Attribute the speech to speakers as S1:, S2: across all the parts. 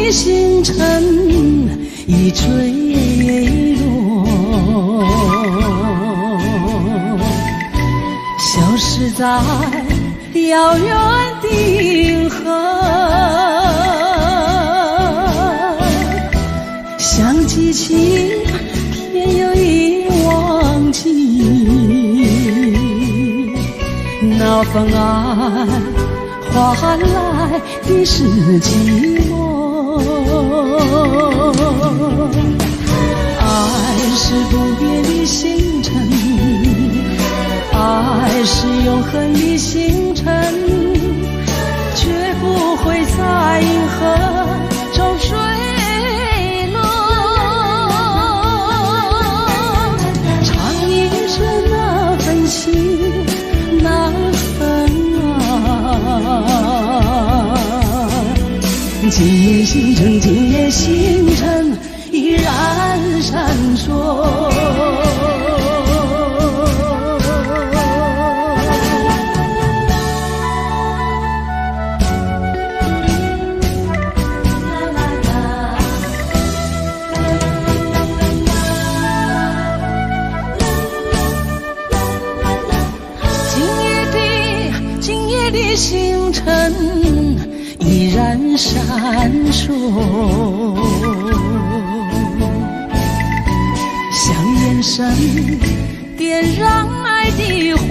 S1: 的星辰已坠落，消失在遥远的银河。想记起天又已忘记，那份爱换来的是寂寞。爱是不变的星辰，爱是永恒的星辰，绝不会在银河中坠落。唱一声那份情，那份爱，今夜星辰，今夜星辰依然闪烁。今夜的星辰依然闪烁，像眼神点燃爱的火，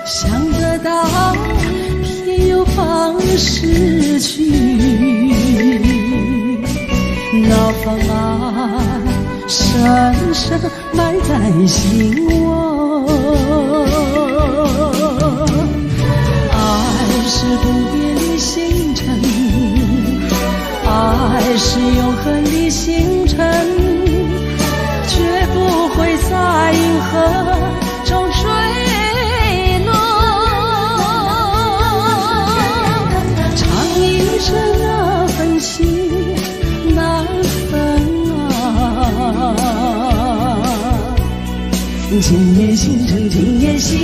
S1: 想得到偏又怕失去，那份爱深深埋在心窝。爱是不变的星辰，爱是永恒的星辰，绝不会在银河中坠落。唱一声那份情，那份爱，今夜星辰，今夜星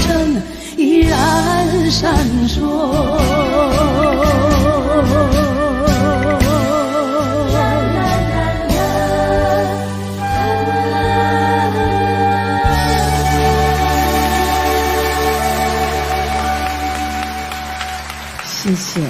S1: 辰依然闪烁。谢谢。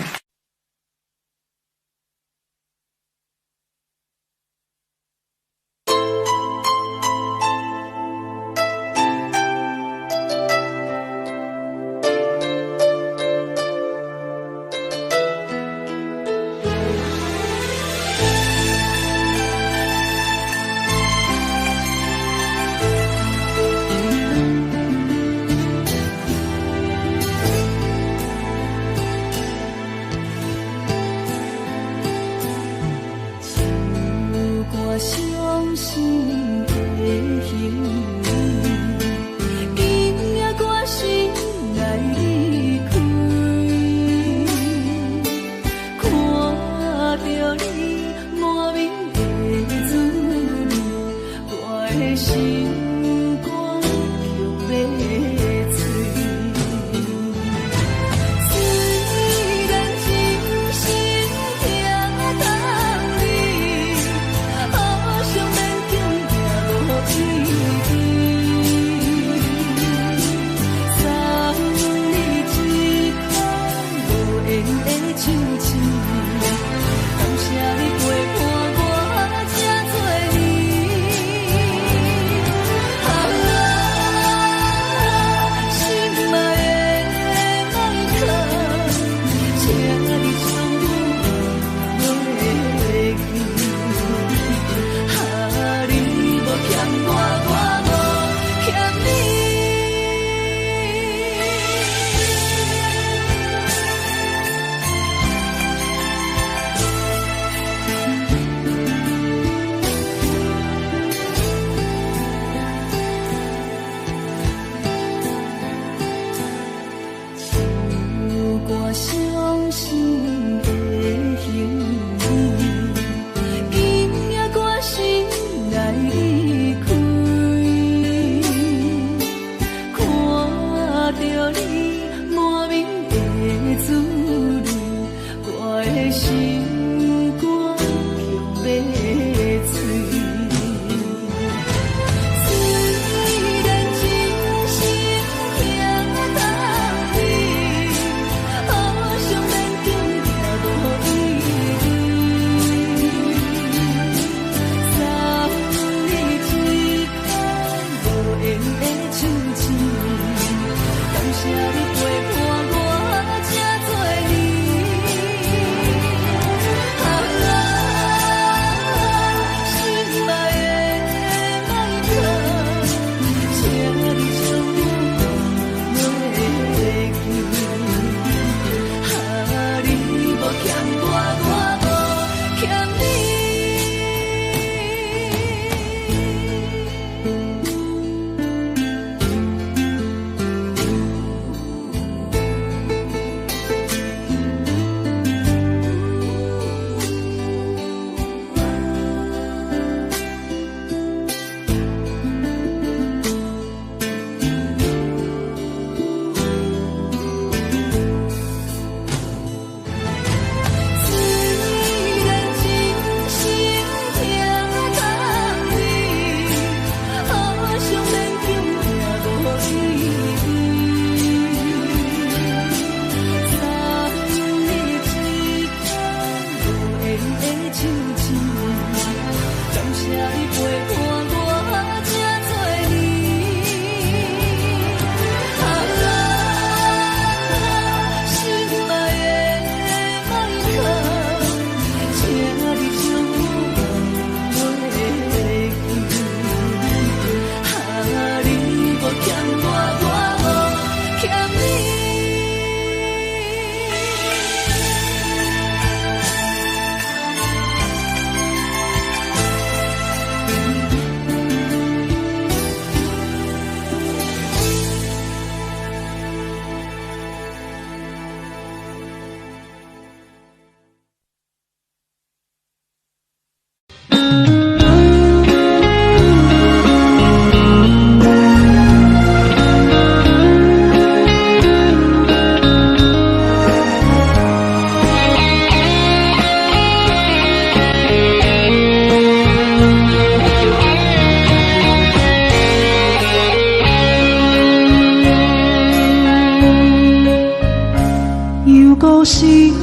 S1: 故心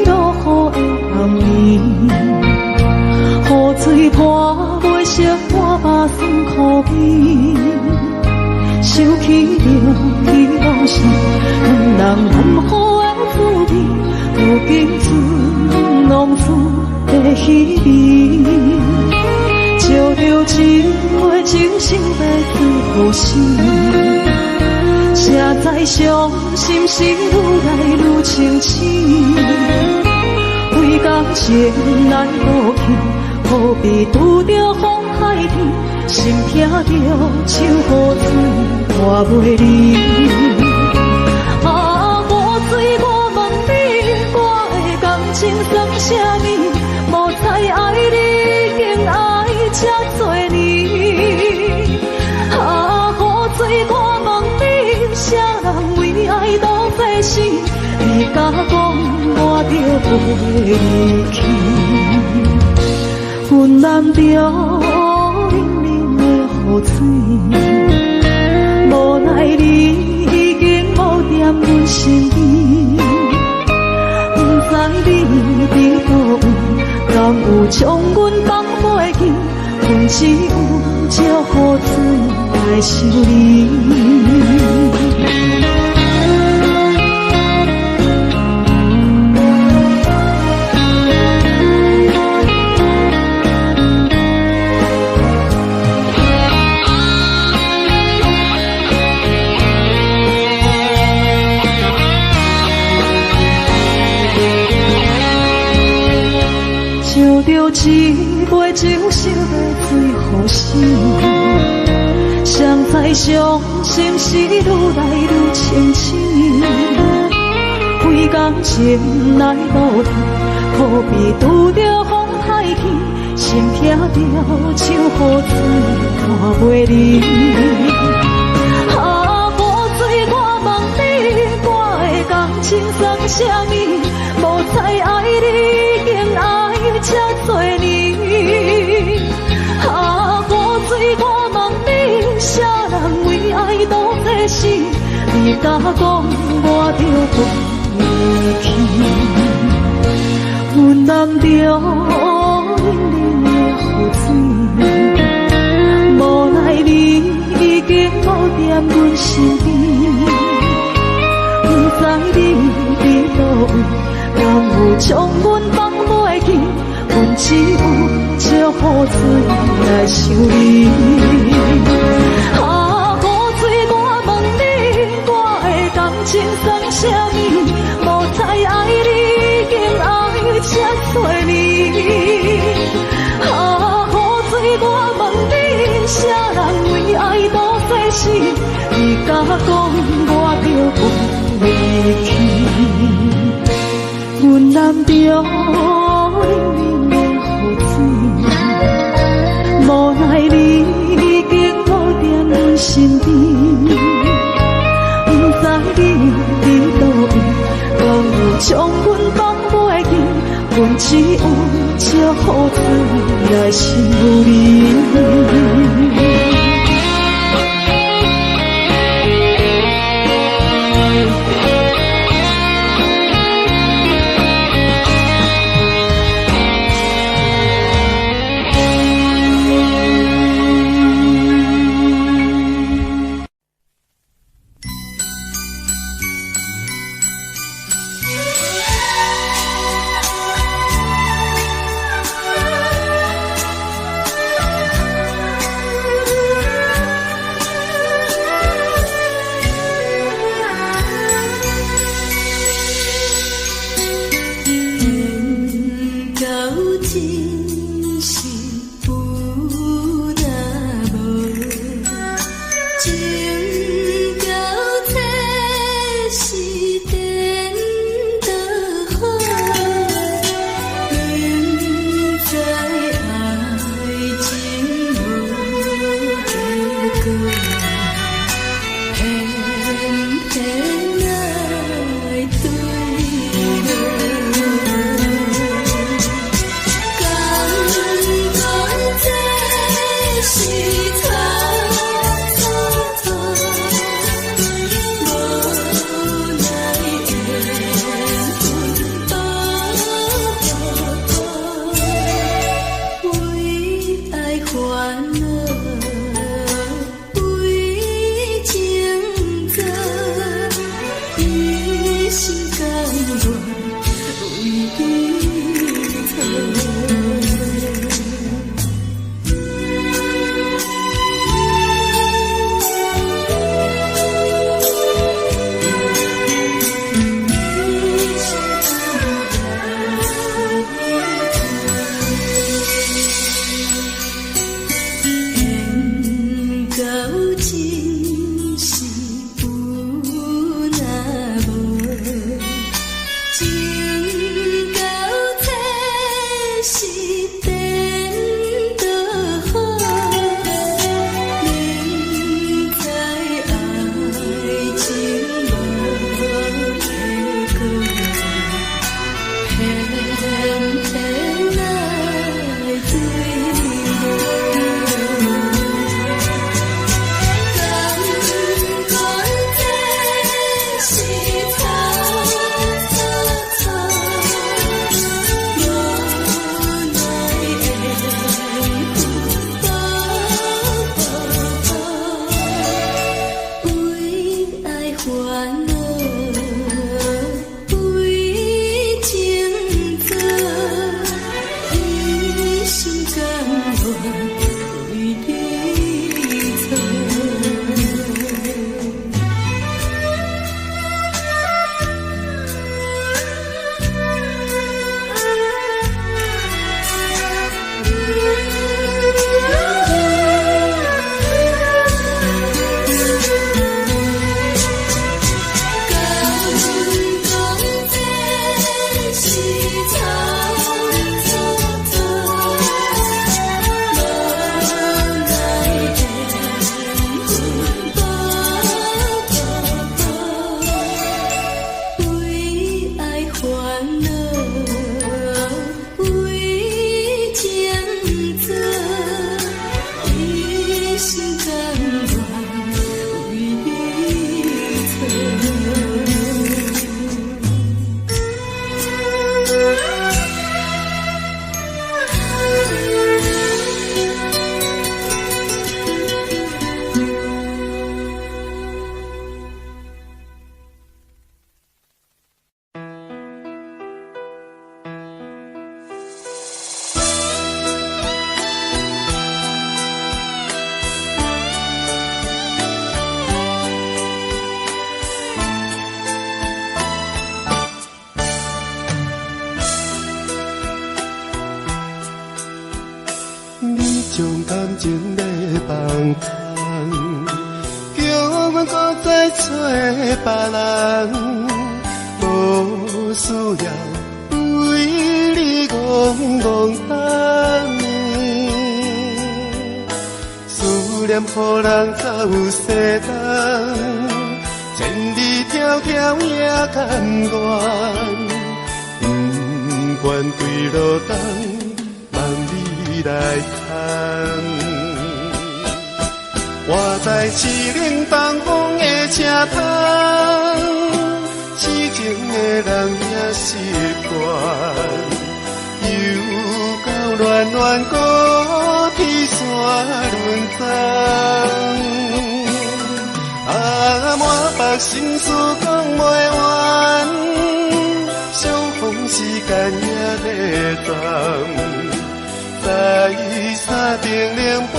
S1: 落雨的暗暝，雨水泼袂熄我目酸苦味，想起着彼路上两人难好的滋味，如今春拢厝的稀微，照着一月情深的最好时。谁知伤心事愈来愈清醒，为感情来倒去，何必拄着风海天，心痛着手雨水拖袂离。啊，雨水，我问你，我的感情算啥物？无猜爱你，竟爱这多年。啊，雨水，我问你，啥人为爱都费心？你甲讲我着袂离去，阮难着冷冷的雨水，无奈你已经无踮阮身边，不知你伫倒位，敢有将阮放袂记？阮只有借雨水来想你。照着一杯情深的最好时，谁知伤心事愈来愈清醒，为感情来倒腾，何必拄着风海天，心痛着手雨水拖袂离。啊，雨水，我问你，我的感情算啥物？无猜爱你，竟爱这多年。啊，雨水，我问你，啥人为爱都这死？你甲讲我着袂离去，阮难着冷冷的雨水，无奈你已经无踮阮身边，不知你伫倒位，敢有将阮放袂记？阮只有借雨水来想你。啊，雨水，我问你，我的感情算啥物？无猜爱你，竟爱这多年。啊，雨水，我问你，啥人为爱都费死？你甲讲我着袂离去，阮难着冷冷的雨水，无奈你已经无踮阮身边，不知你伫倒位，敢有将阮放袂记？阮只有借雨水来想你。
S2: 将感情咧放空，叫阮搁再找别人，无需要为你戆戆等。思念予人走西东，千里迢迢也甘愿。不愿对路灯，望你来牵。我在痴冷东风的车窗，痴情的人也习惯。又到暖暖高天山轮转，满腹心事讲袂完。相逢时间也咧站，在山顶冷波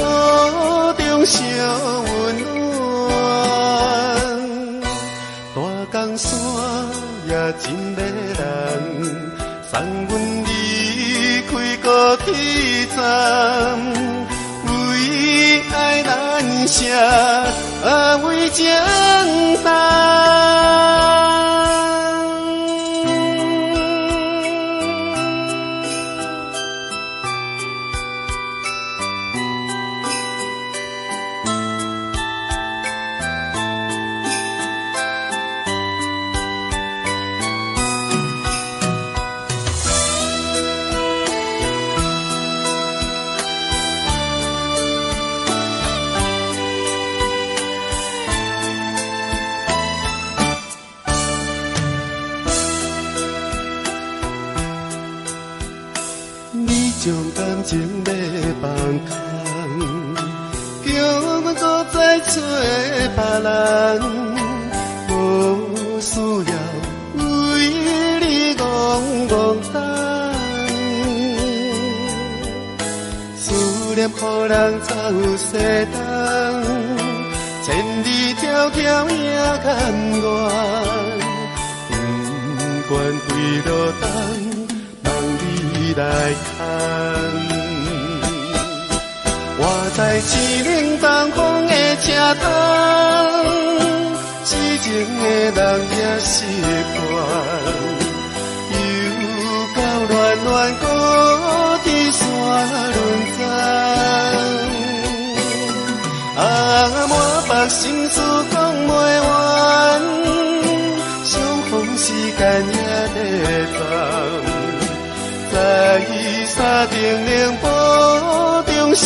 S2: 中相温暖。大江山也真迷人，送阮离开高铁站，为爱难舍，为情重。将感情咧放空，叫阮搁再找别人，无需要为你戆戆等。思念予人走西东，千里迢迢也甘愿。不愿对路灯。来看，我在痴冷东风的车窗，痴情的人也习惯。又到暖暖高天山轮转，满腹心事讲袂完，相逢时间也咧站。在山顶冷波中相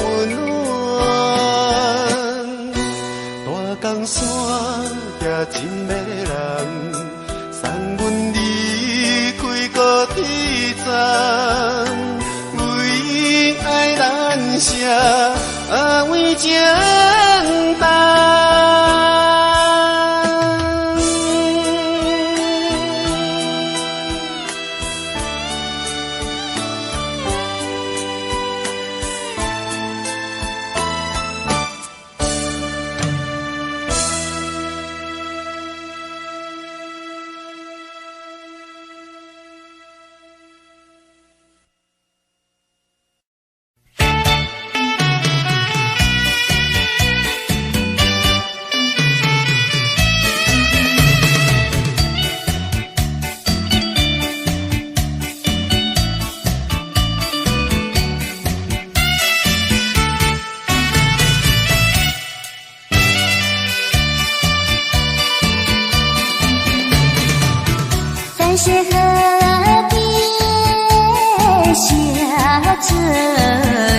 S2: 温暖，大江山也真迷人，送阮离开高铁站，为爱难舍，为情重。
S3: 雪河边下着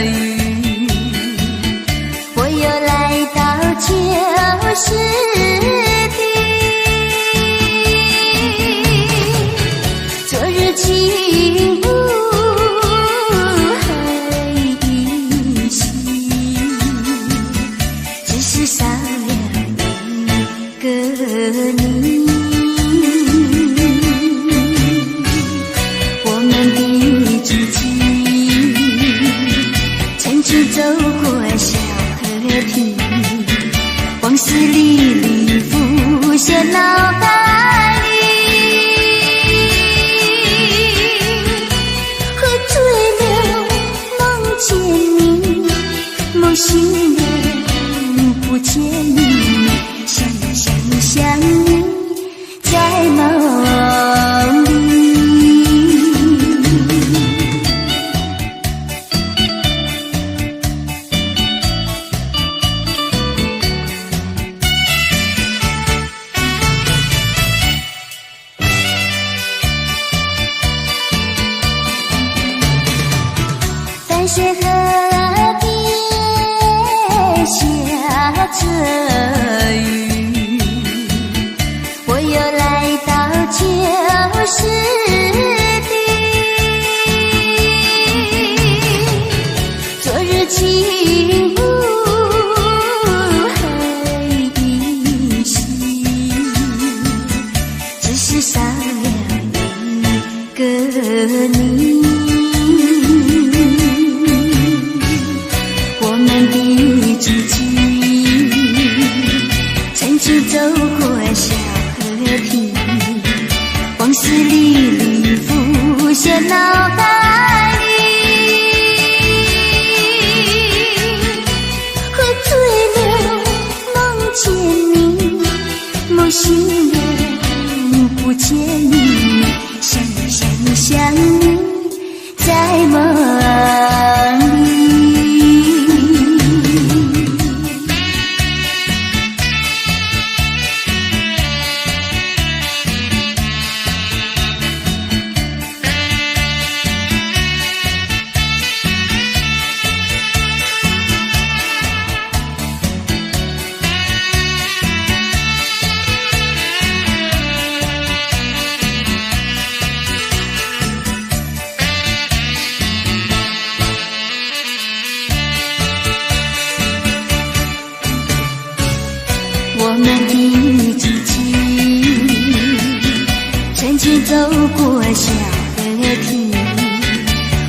S3: 雨，我又来到旧时地，昨日情不还依稀，只是少了一个你。走过小河堤，往事历历浮现脑海里。山水河边下着雨，我又来到旧时地，昨日情不黑依稀，只是少了一个你。我们的足迹曾经走过小河堤，往事历历浮现脑海里，喝醉了梦见你，梦醒了不见你，想你在梦里。我们的足迹曾经走过小河堤，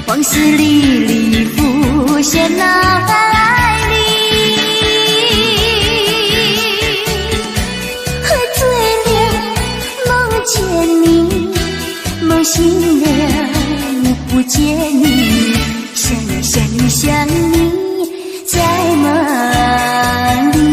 S3: 往事历历浮现脑海里，喝醉了梦见你，梦醒了不见你，想你在梦里。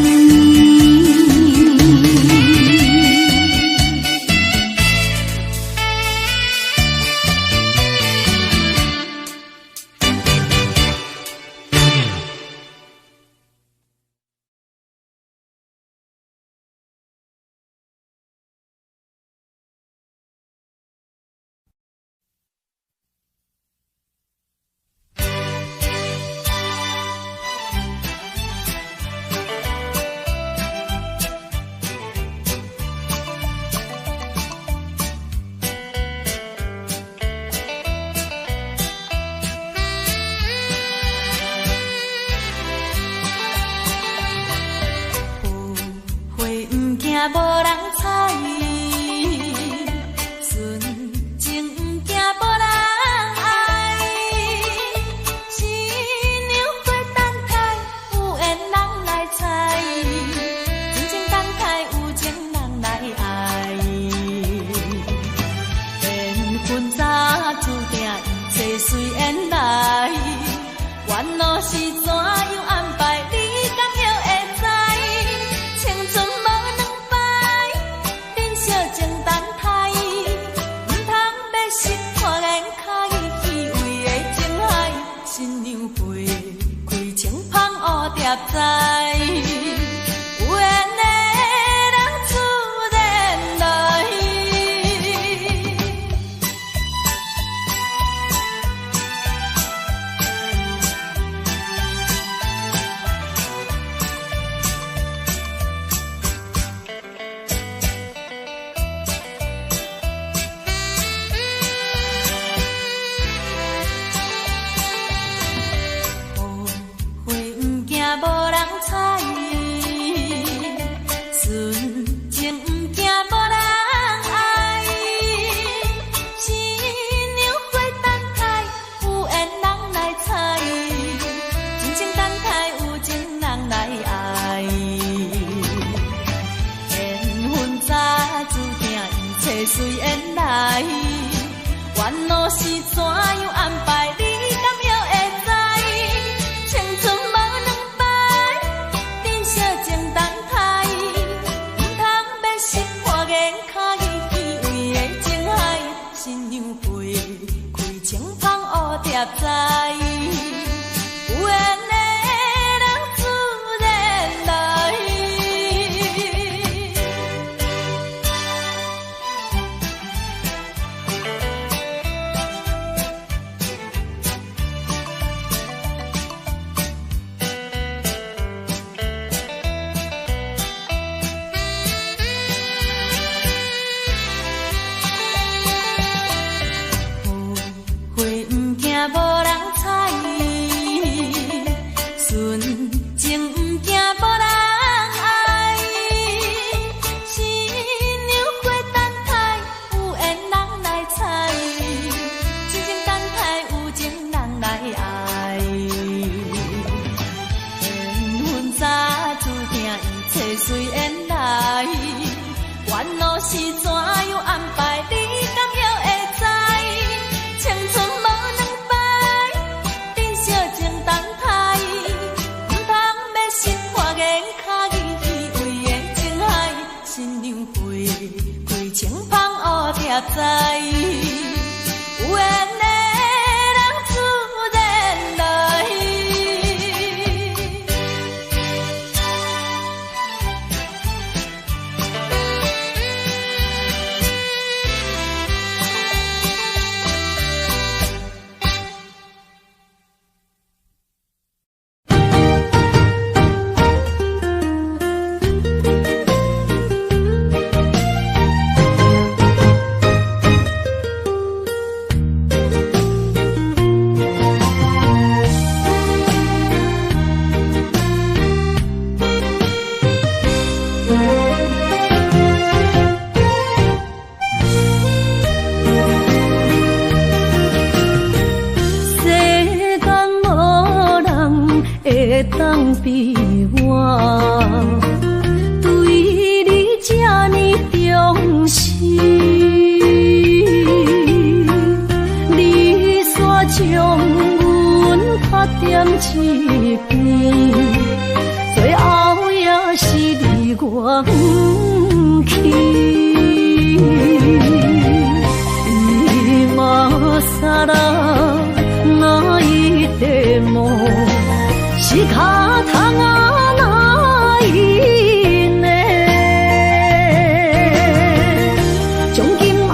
S1: 无人睬，纯情不惊无人爱。新娘花等待，有缘人来采，真情等待，有情人来爱。缘分早注定，一切随缘来。缘路是怎样安排？你敢会会知？青春无两摆，珍惜情等待，唔通要失看眼开，虚伪的情海，新娘陪开情芳乌蝶栽，有缘的人自然来。无人睬，纯情不惊无人爱。新娘花等待，有缘人来采，真情等待，有情人来爱。缘分早注定，一切随缘来。缘路是怎样安排？你敢会会知？青春无两摆，珍惜情等待，唔通要失看眼开，虚伪的情海，新娘陪开情芳乌蝶栽，有缘的人自然来。随缘来，缘路是怎样安排，你敢还会知？青春无两摆，珍惜情等待，唔通要心花言巧语，为的情海，新娘飞，开情芳乌贴在，有缘的人自然来。当比我对你这呢重视，你煞将阮拍点一边，最后也是你我不去。今さら泣いても仕方がないね。从今后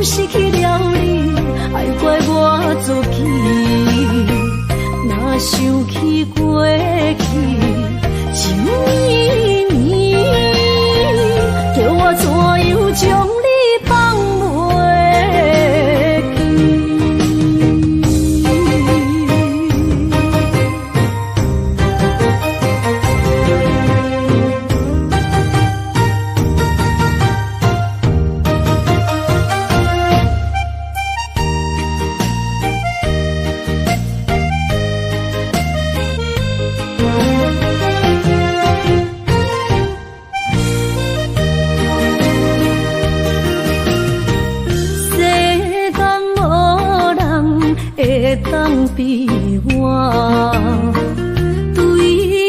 S1: 失去了你，爱怪我自己。若想起过去情绵绵，叫我怎样将你放袂？当比我对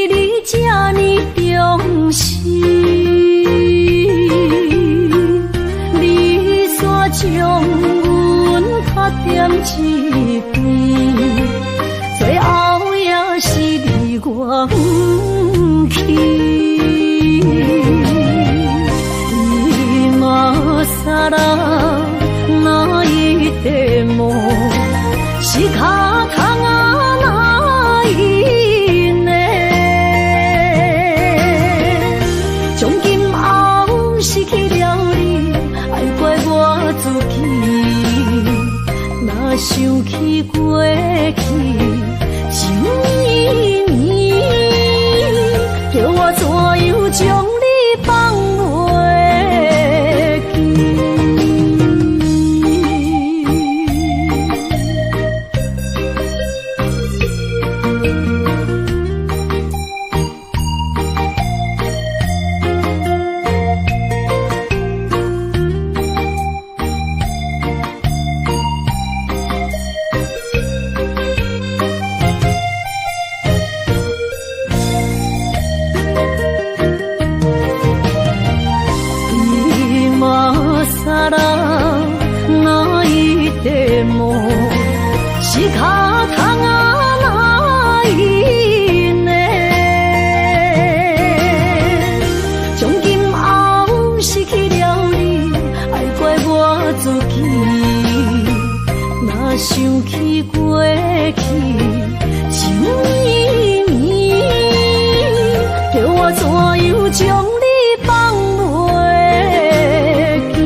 S1: 你这呢重视，你煞将阮拍点一边，最后也是你我不去。今さら泣いても仕方がないね。从今后失去了你，爱怪我自己。若想起过去情绵绵，叫我怎样将你放袂记？仕方がないね。从今后失去了你，爱怪我自己。若想起过去情绵绵，叫我怎样将你放袂记？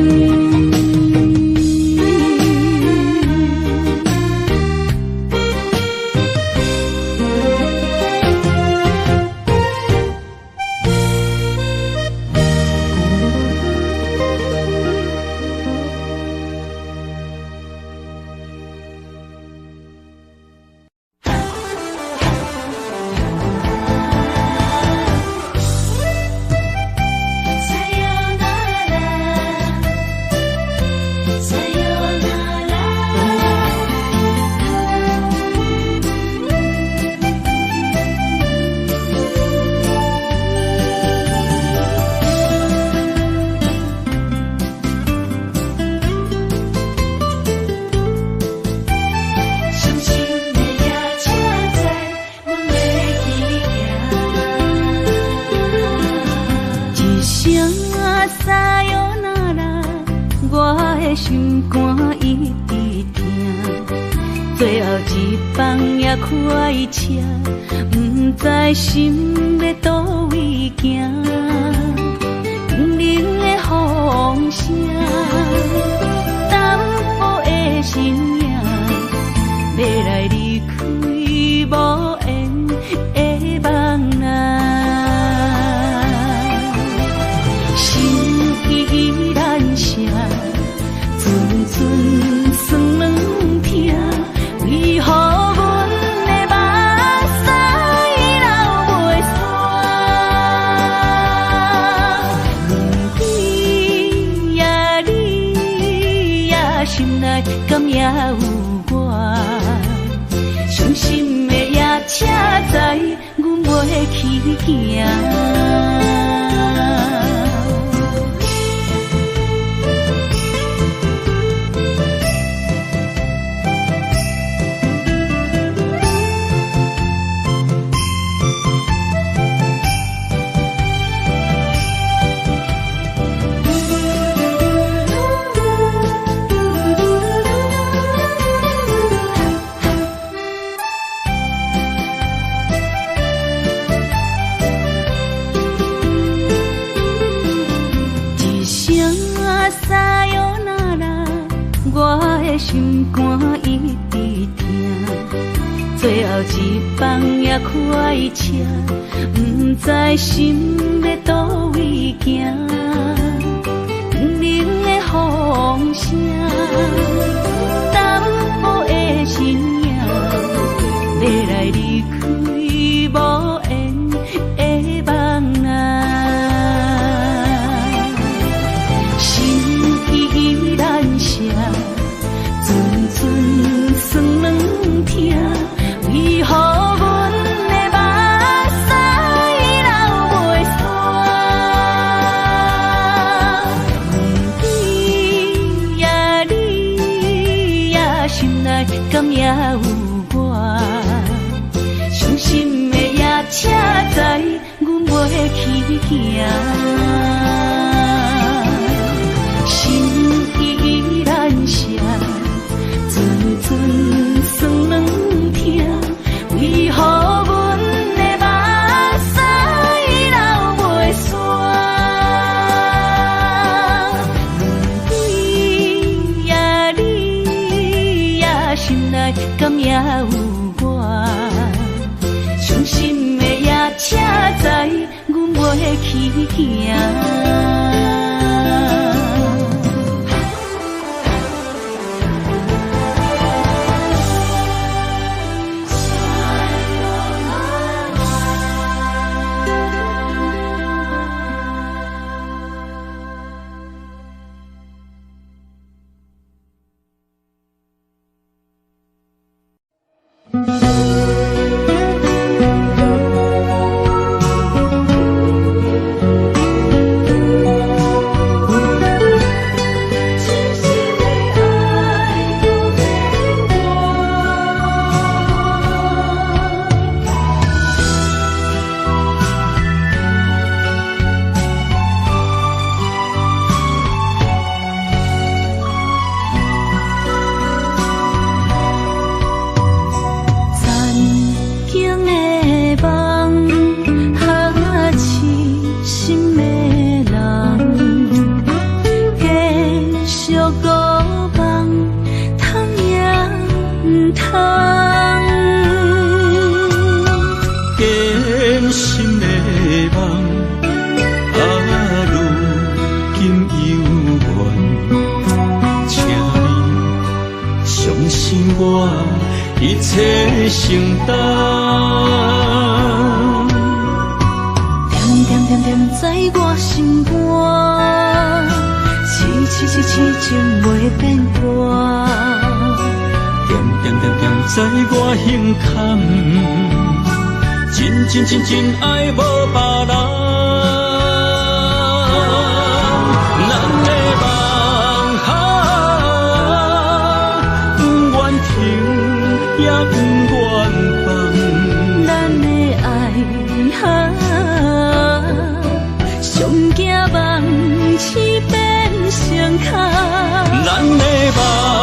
S1: 一直听，最后一放也开车，不知心要倒位行。冷的风声，淡薄的身影，要来离开无缘的梦啊。心依然舍，寸寸酸软痛，为何阮的目屎流袂煞？你呀，心内敢也有我？伤心的夜车载，阮袂去行。心肝一直听，最后一放也开车，不知心要倒位行。冷的风声，淡薄的身影，要来离开无缘的梦啊。心依然舍。寸寸酸软痛，为何阮的目屎流袂煞？你呀，心内敢也有我？伤心的夜车载，阮袂去行。心依然舍。寸寸酸软痛，为何阮的目屎流袂煞？你呀，心内敢也有我？伤心的夜车载，阮袂去行。
S4: 一切承担，
S1: 点点点点在我心肝，痴情袂变卦，
S4: 点点点点在我胸坎，真爱无别人。也不愿放，
S1: 咱的爱上惊梦，痴变成空，
S4: 咱的梦。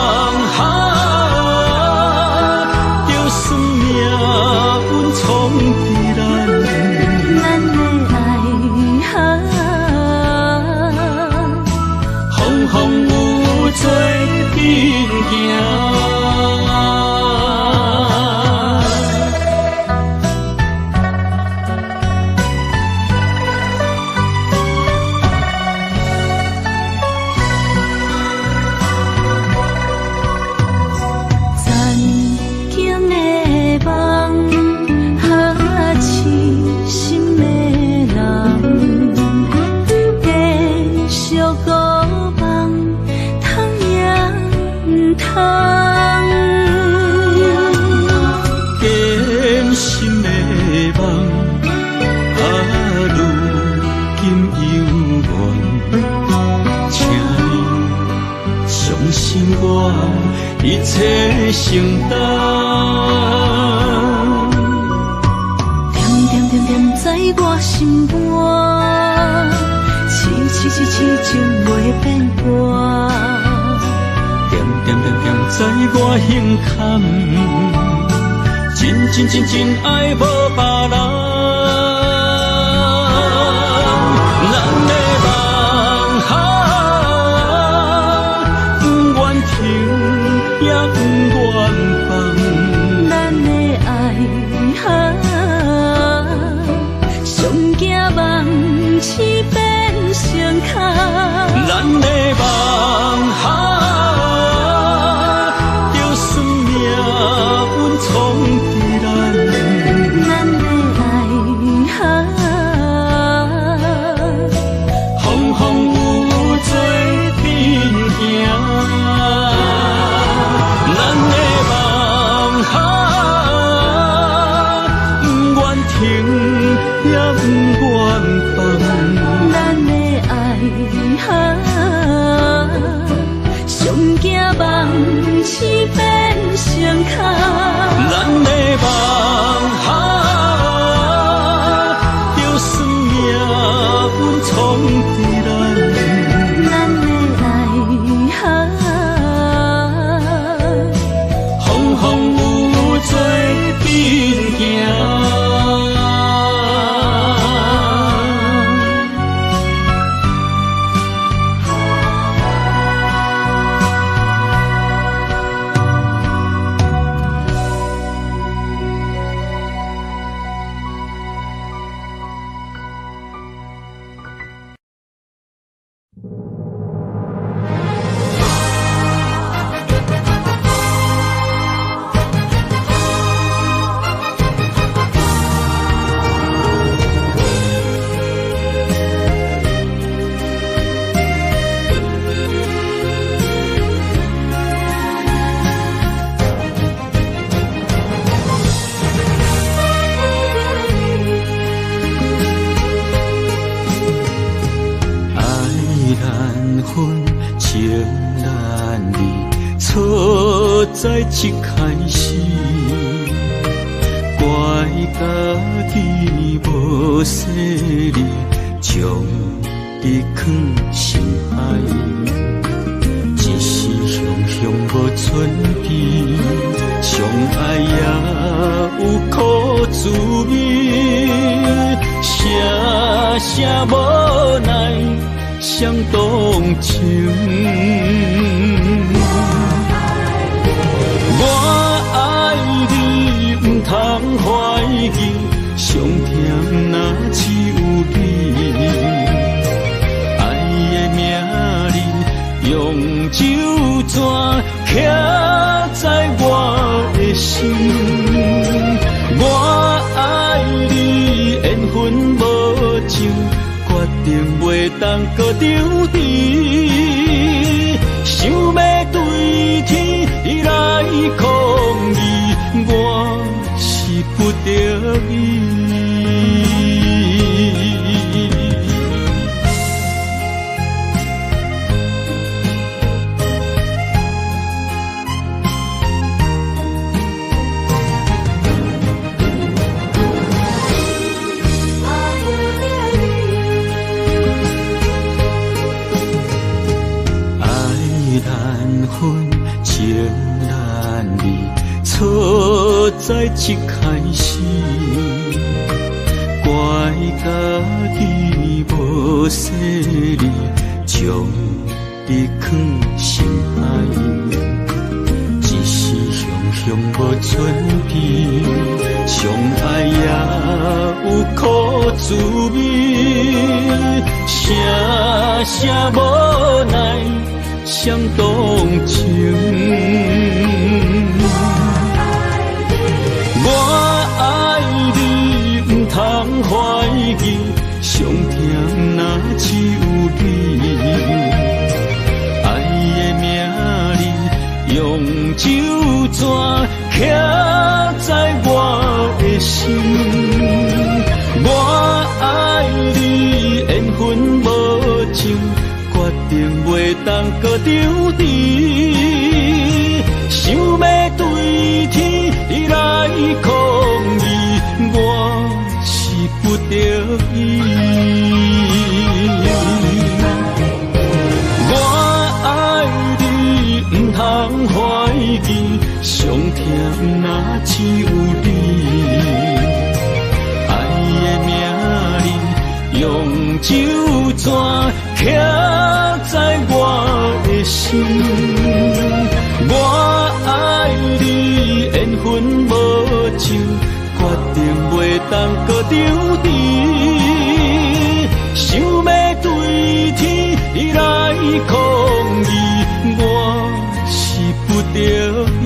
S4: 坚心的梦，如今犹原，请你相信我，一切承担。
S1: 点在我心肝，痴情袂变卦。
S4: 点在我胸坎，真爱无别人。咱的梦不愿停，也不愿放。
S1: 咱的爱上惊梦痴变成空。
S4: 咱的梦就算命运闯伫咱，
S1: 咱的爱
S4: 风有做阵行。咱的梦不愿停，也不愿放。
S1: 咱的爱上惊梦痴变成空。
S4: 咱的梦就算命运闯伫咱，
S1: 咱的爱
S4: 风有做阵行。在一开始，怪家己无细腻，将你放心海，一时雄无存期，相爱也有苦滋味，声无奈伤动情。我爱你，不通怀疑，上甜若只有你。爱的名字用酒泉刻在我的心。我爱你，缘分无尽，决定袂当搁丢弃。想要对天来抗议，我是不得已。情难离，错在一开始，怪家己无细腻，将你放心海，一时雄无存期，相爱也有苦滋味，声无奈。伤动情，我爱你，不通怀疑，上甜若只有你。爱的名字用手绢刻在我的心。我爱你，缘分无情，决定袂当搁丢弃。想要对天来抗议，我是不得已。我爱你，不通怀疑，上疼若只有你。爱的名字，用手绢刻在我的心。我爱你，缘分无情，决定袂当搁丢弃。想要对天来抗议，我是不得已。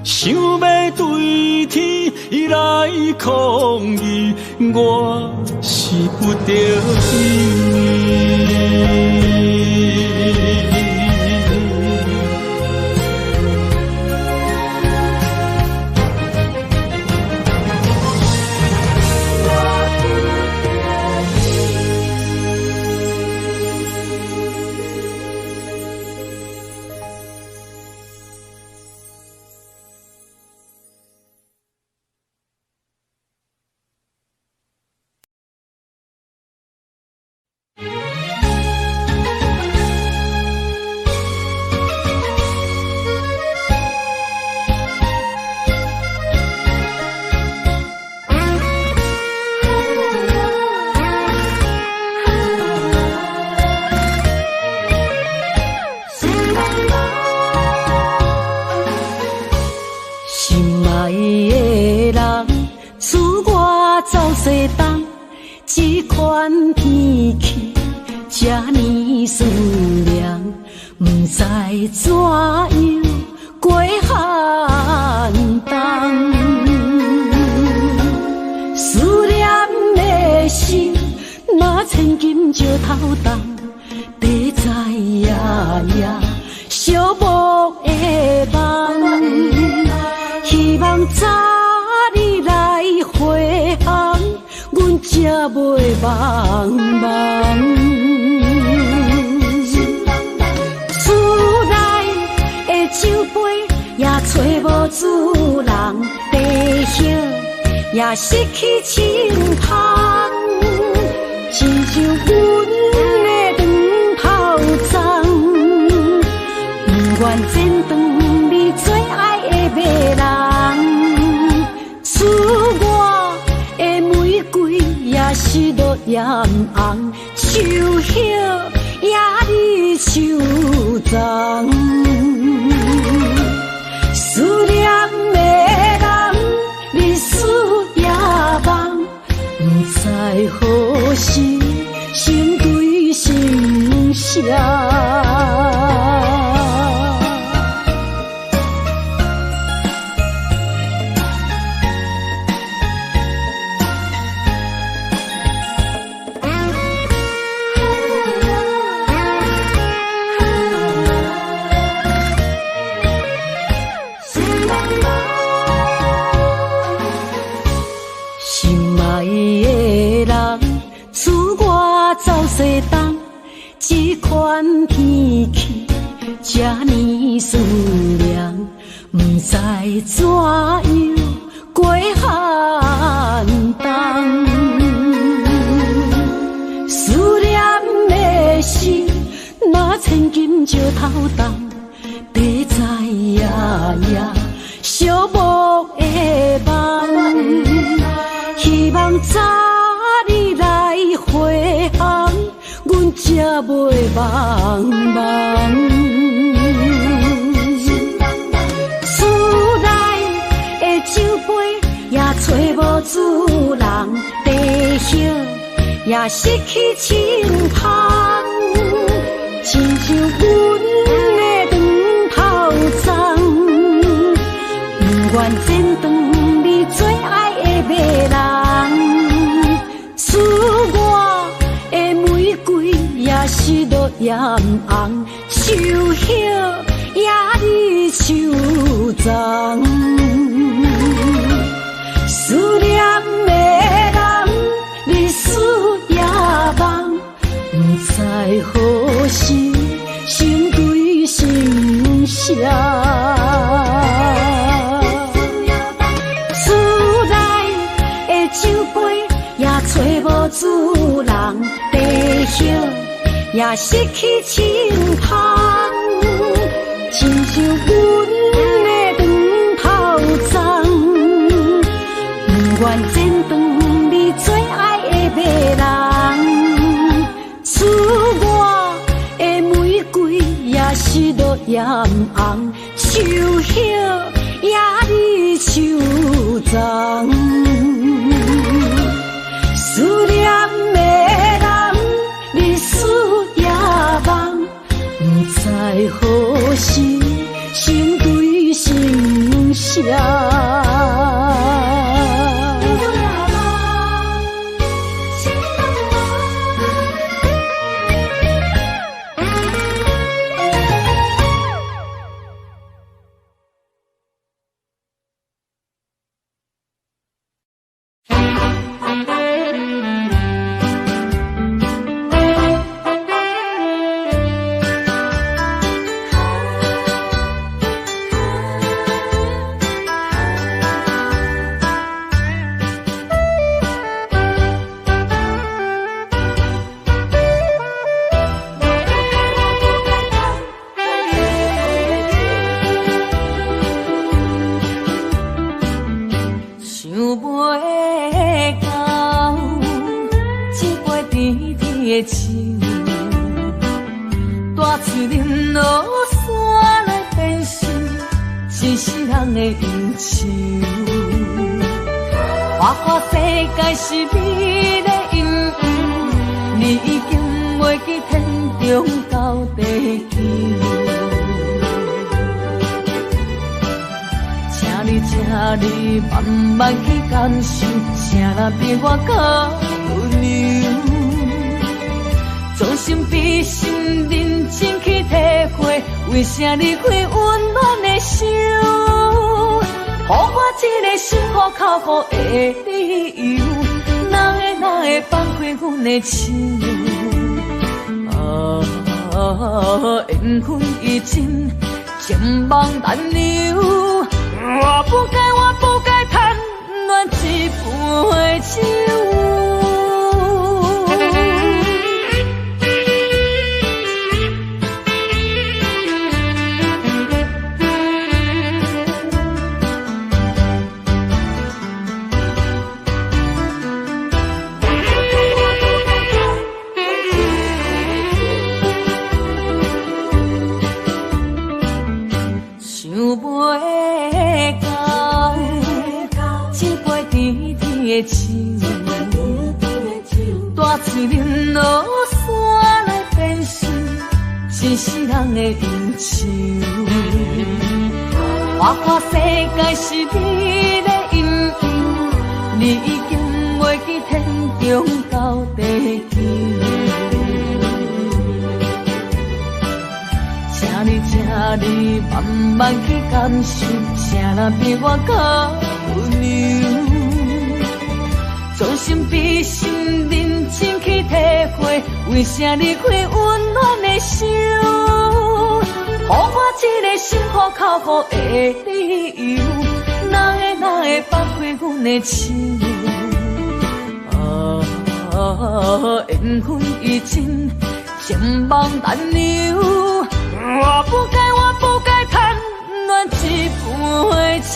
S4: 想要对天来抗议，我是不得已。
S1: 这款天气这呢思念，不知怎样过寒冬。思念的心，若千金石头重，地在夜夜寂寞的梦。希望早日来回航，阮才袂茫茫。厝内的酒杯也找无主人，地叶也失去清香，亲像阮的长头鬃，不愿剪断你最爱的迷人。厝外的玫瑰也是落艳红，树叶也离树丛。思念的人，日思夜梦，不知何时心对心声。西东，这款天气这呢思念，不知怎样过寒冬。思念的心，若千金石头重，地在夜夜寂寞的梦。希望早日来回航，阮才袂茫茫。厝内的酒杯也找无主人，地叶也失去清香，亲像阮的长头鬃，不愿剪断你最爱的迷人。厝外的玫瑰也是落艳红，秋叶也离秋长。思念的人，日思夜梦，不知何时心对心伤。厝内的酒杯也找无主人，地叶也失去清香，亲像阮的长头鬃。不愿剪断你最爱的迷人，厝外的玫瑰也是落艳红，秋叶也离秋长。思念的人，日思夜梦，不知何时心对心伤。为啥离开温暖的手？予我一个心苦口苦的理由，哪会放开阮的手？缘分已尽，情梦难留。我不该贪恋一杯酒。大嘴忍落山来变成一世人的忧愁。我看世界是你的阴影，你已经袂记天中到地球。请你慢慢去感受，谁人比我较温柔？将心比心，认真去体会，为啥离开温暖的手？予我一个心苦口苦的理由，哪会放开阮的手？缘分已尽，情梦难留。我不该贪恋一杯酒。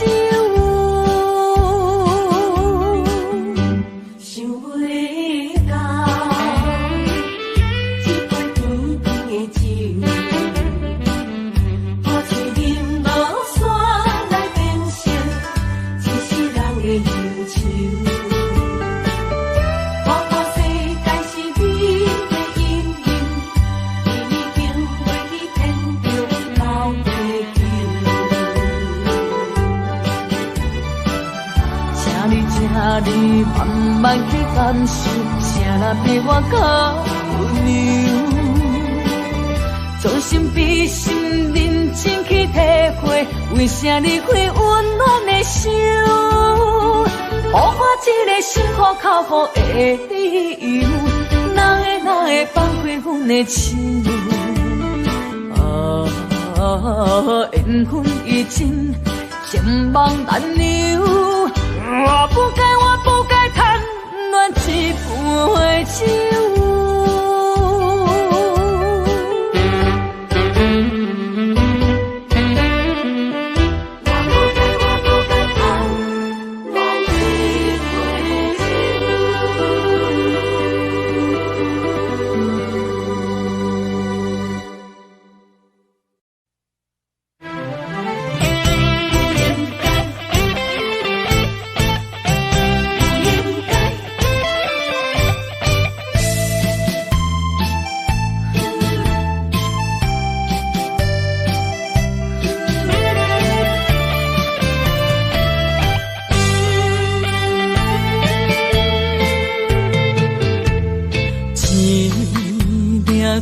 S1: 你慢慢去感受，谁人比我较温柔？将心比心，认真去体会，为啥离开温暖的手？予我一个心苦口苦的理由，哪会放开阮的手？缘分已尽，情网难留。我不该贪恋一杯酒。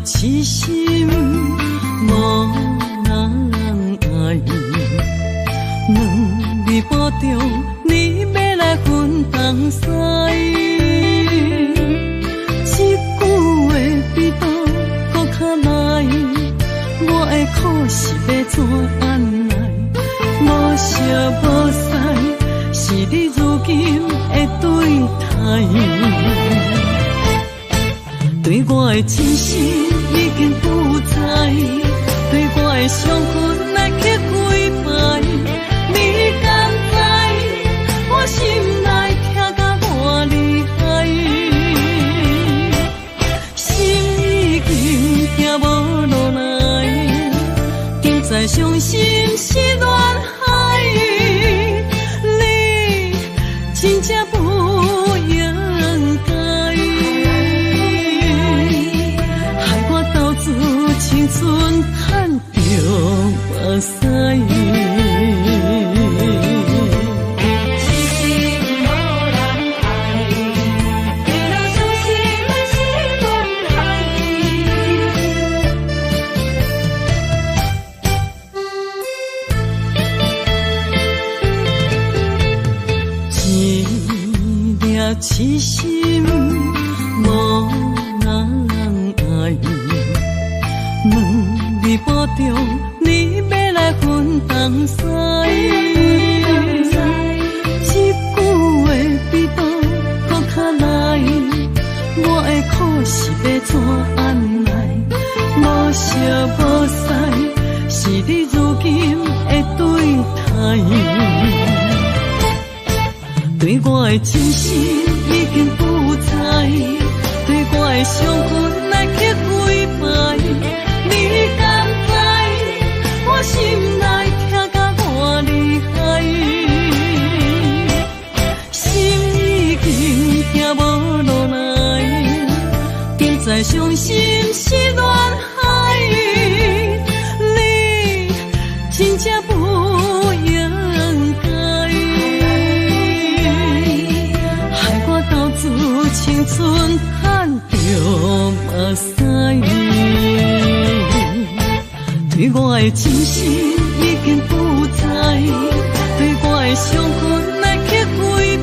S1: 痴心无人爱，两字保重，你要来分东西。一句话比刀搁较来，我的苦是要怎安来？无舍无使，是你如今的对待。对我的真心已经不知，对我的伤痕来去几摆，你敢知我心内痛甲偌厉害？心已经行无落来，今再伤心是恋海，你真正不应该。青春叹着目屎，痴心无人爱，为了伤心满是怨恨。一粒痴心无人爱。两字保重，你要来分东西。一句话比刀搁较来，我的苦是要怎安来？无舍无使，是你如今的对待。对我的真心已经不知，对我的伤痕来去几摆。你敢知我心内痛甲偌厉害？心已经行无落来，今再伤心是恋海，你真正不应该，害我斗自青春叹着目屎。对我的真心已经不知，对我的伤痕来去几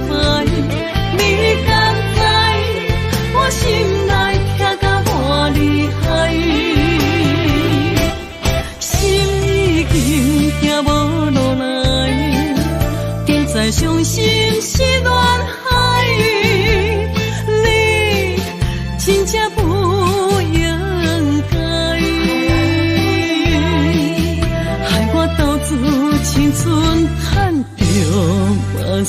S1: 摆，你敢知我心内痛甲偌厉害？心已经行无落来，今再伤心是恋海，你真正不应该。青春叹着目屎。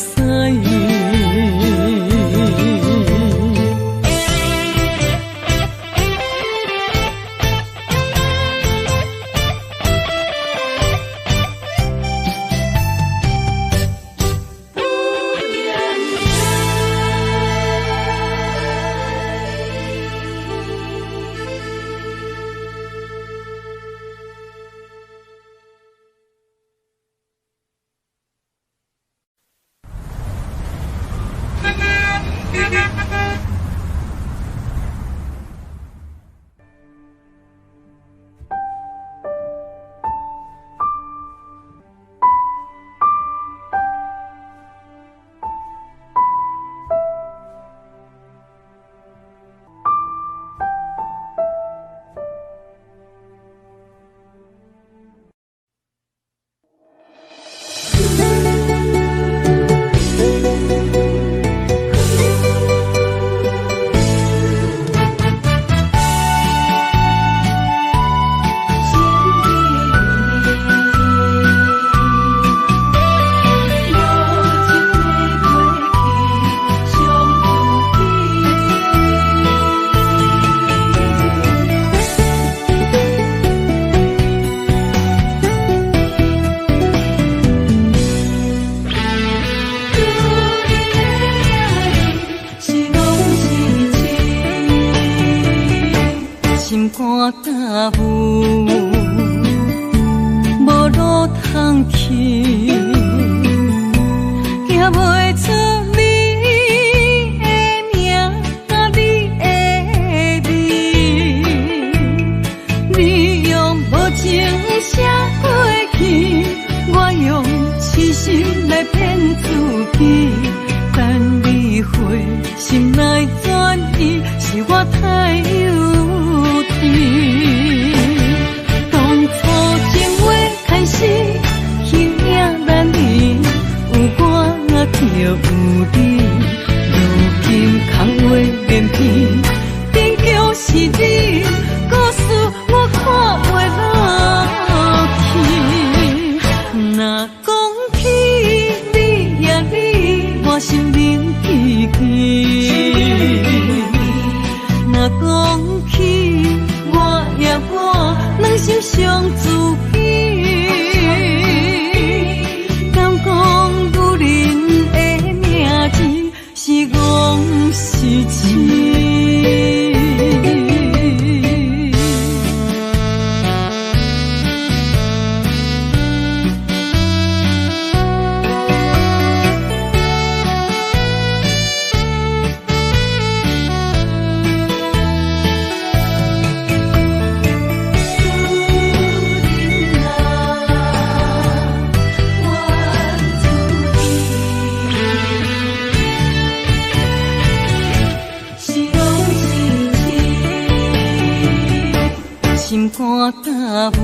S1: 三伏，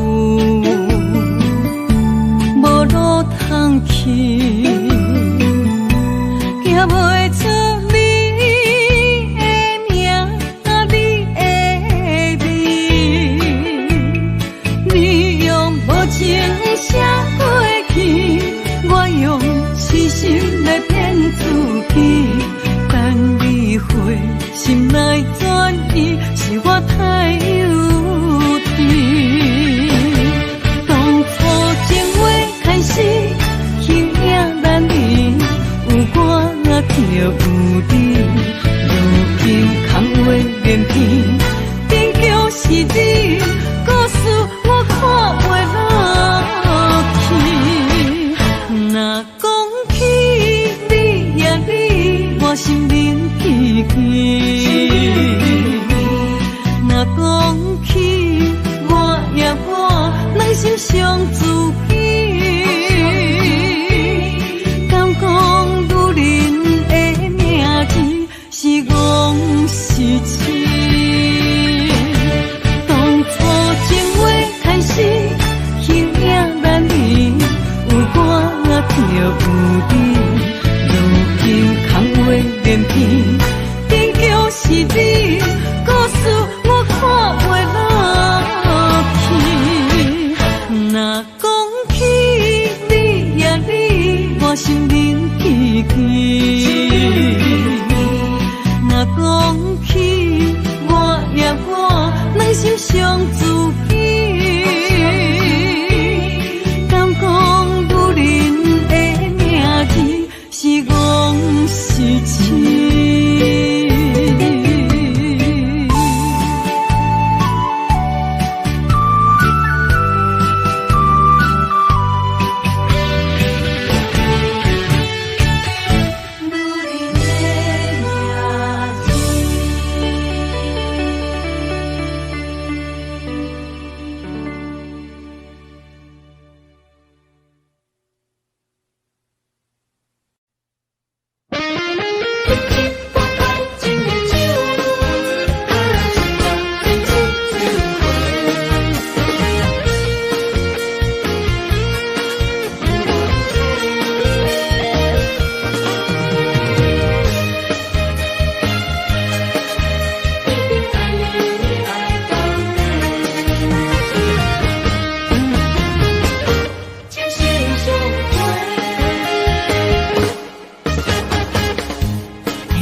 S1: 无路通去，行袂出你的名，你的字，你用无情写过去，我用痴心来骗自己。等你回心来转意，是我太有甜。当初情话开始，轻影难离，有我就有你。如今空话连篇，终究是你，故事我看袂落去。若讲起你呀你，我心灵奇奇。若讲起我呀我，两心相知己。敢讲女人的名字是戆是痴？当初情话开始，轻影难离，有我就有你。如今空话连篇，终究是你，故事我看袂落去。若讲起你呀你，我心灵奇奇。若讲起我呀我，两心相知己。敢讲女人的名字是戆是痴？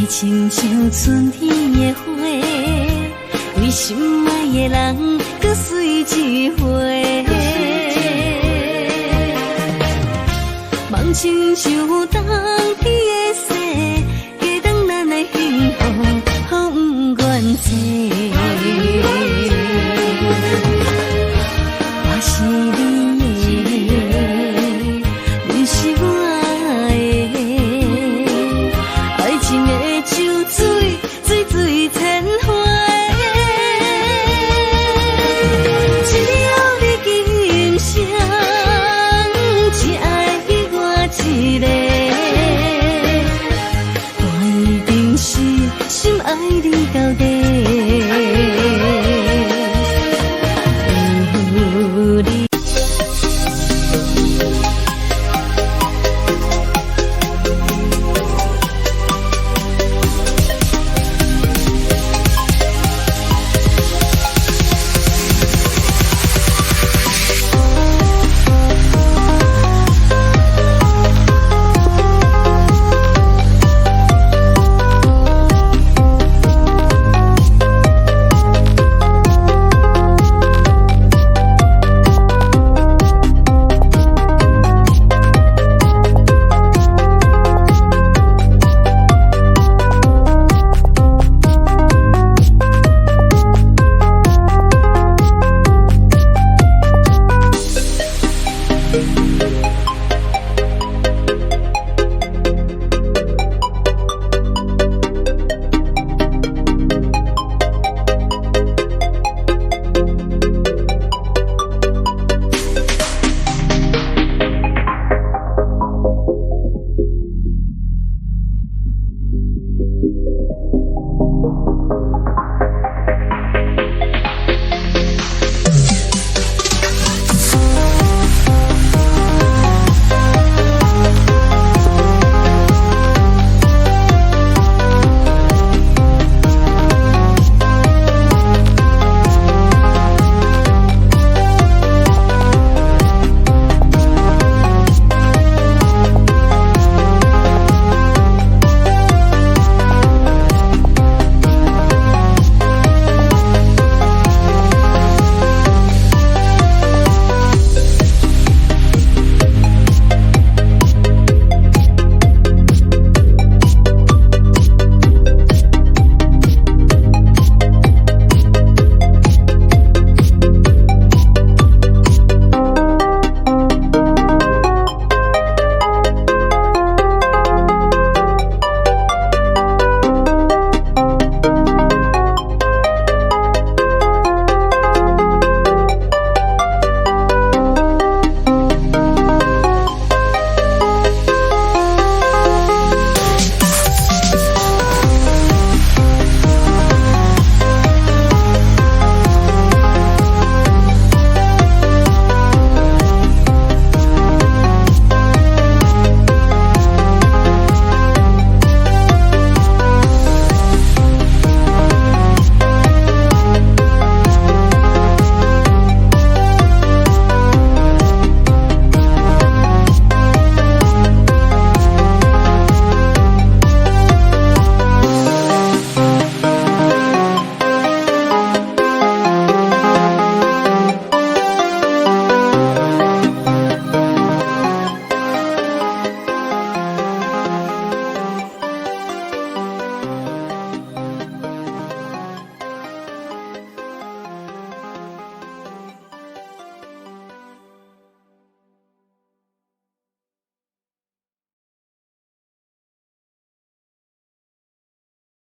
S1: 亲像春天的花，为心爱的人搁随一回。梦亲像